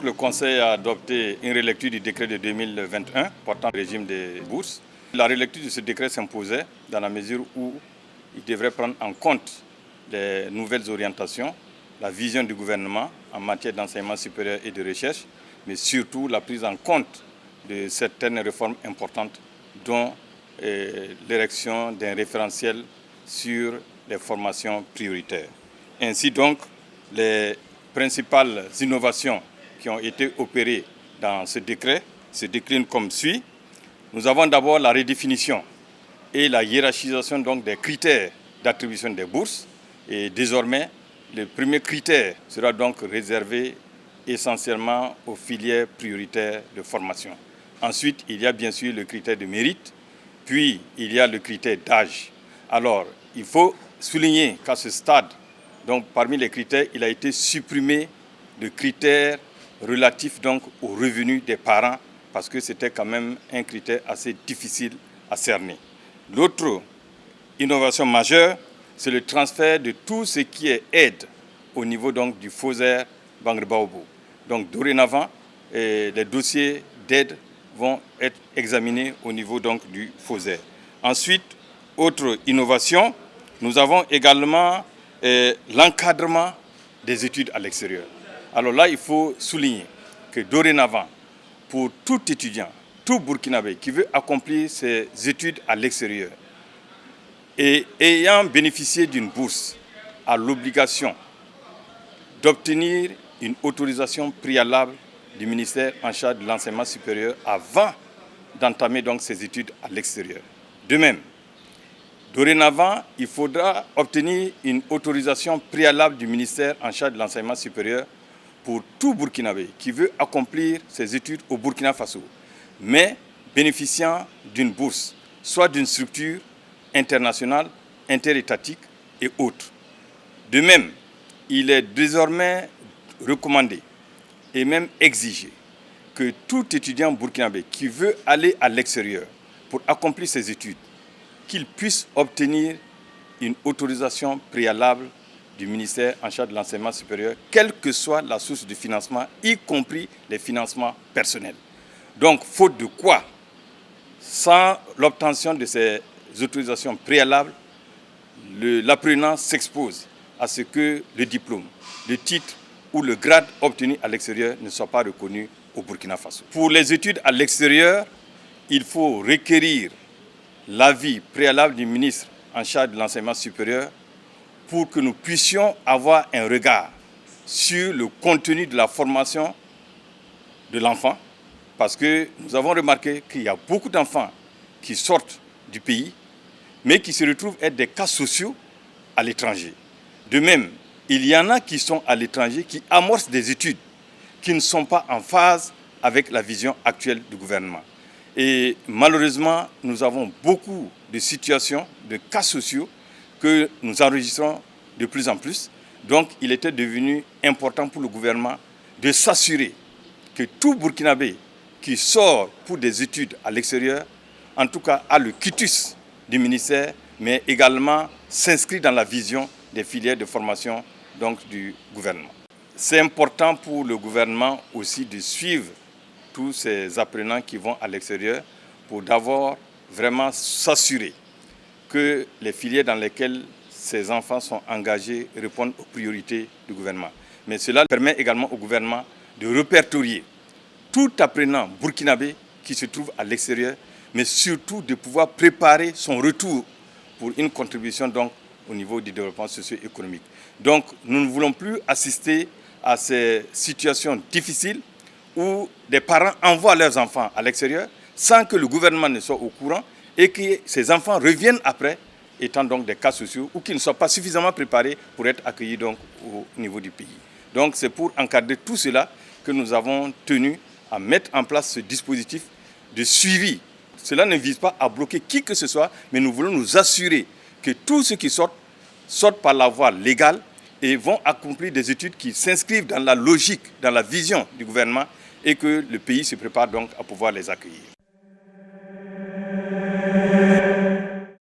le Conseil a adopté une relecture du décret de 2021 portant le régime des bourses. La relecture de ce décret s'imposait dans la mesure où il devrait prendre en compte les nouvelles orientations, la vision du gouvernement en matière d'enseignement supérieur et de recherche, mais surtout la prise en compte de certaines réformes importantes, dont l'érection d'un référentiel sur les formations prioritaires. Ainsi donc, les principales innovations qui ont été opérées dans ce décret se déclinent comme suit. Nous avons d'abord la redéfinition et la hiérarchisation donc des critères d'attribution des bourses. Et désormais, le premier critère sera donc réservé essentiellement aux filières prioritaires de formation. Ensuite, il y a bien sûr le critère de mérite, puis il y a le critère d'âge. Alors, il faut souligner qu'à ce stade, donc parmi les critères, il a été supprimé le critère relatif donc aux revenus des parents, parce que c'était quand même un critère assez difficile à cerner. L'autre innovation majeure, c'est le transfert de tout ce qui est aide au niveau donc du FOSER Bangre Baobo. Donc dorénavant, les dossiers d'aide vont être examinés au niveau donc du FOSER. Ensuite, autre innovation, nous avons également l'encadrement des études à l'extérieur. Alors là, il faut souligner que dorénavant, pour tout étudiant, tout Burkinabé qui veut accomplir ses études à l'extérieur et ayant bénéficié d'une bourse, a l'obligation d'obtenir une autorisation préalable du ministère en charge de l'enseignement supérieur avant d'entamer donc ses études à l'extérieur. De même, dorénavant, il faudra obtenir une autorisation préalable du ministère en charge de l'enseignement supérieur pour tout Burkinabé qui veut accomplir ses études au Burkina Faso, mais bénéficiant d'une bourse, soit d'une structure internationale, interétatique et autres. De même, il est désormais recommandé et même exigé que tout étudiant burkinabé qui veut aller à l'extérieur pour accomplir ses études, qu'il puisse obtenir une autorisation préalable du ministère en charge de l'enseignement supérieur, quelle que soit la source de financement, y compris les financements personnels. Donc, faute de quoi, sans l'obtention de ces autorisations préalables, l'apprenant s'expose à ce que le diplôme, le titre ou le grade obtenu à l'extérieur ne soit pas reconnu au Burkina Faso. Pour les études à l'extérieur, il faut requérir l'avis préalable du ministre en charge de l'enseignement supérieur pour que nous puissions avoir un regard sur le contenu de la formation de l'enfant, parce que nous avons remarqué qu'il y a beaucoup d'enfants qui sortent du pays, mais qui se retrouvent être des cas sociaux à l'étranger. De même, il y en a qui sont à l'étranger, qui amorcent des études qui ne sont pas en phase avec la vision actuelle du gouvernement. Et malheureusement, nous avons beaucoup de situations, de cas sociaux que nous enregistrons de plus en plus. Donc, il était devenu important pour le gouvernement de s'assurer que tout Burkinabé qui sort pour des études à l'extérieur, en tout cas a le quitus du ministère, mais également s'inscrit dans la vision des filières de formation donc, du gouvernement. C'est important pour le gouvernement aussi de suivre tous ces apprenants qui vont à l'extérieur pour d'abord vraiment s'assurer que les filières dans lesquelles ces enfants sont engagés répondent aux priorités du gouvernement. Mais cela permet également au gouvernement de répertorier tout apprenant burkinabé qui se trouve à l'extérieur, mais surtout de pouvoir préparer son retour pour une contribution donc, au niveau du développement socio-économique. Donc nous ne voulons plus assister à ces situations difficiles où des parents envoient leurs enfants à l'extérieur sans que le gouvernement ne soit au courant et que ces enfants reviennent après étant donc des cas sociaux ou qui ne soient pas suffisamment préparés pour être accueillis donc, au niveau du pays. Donc c'est pour encadrer tout cela que nous avons tenu à mettre en place ce dispositif de suivi. Cela ne vise pas à bloquer qui que ce soit, mais nous voulons nous assurer que tous ceux qui sortent par la voie légale et vont accomplir des études qui s'inscrivent dans la logique, dans la vision du gouvernement et que le pays se prépare donc à pouvoir les accueillir.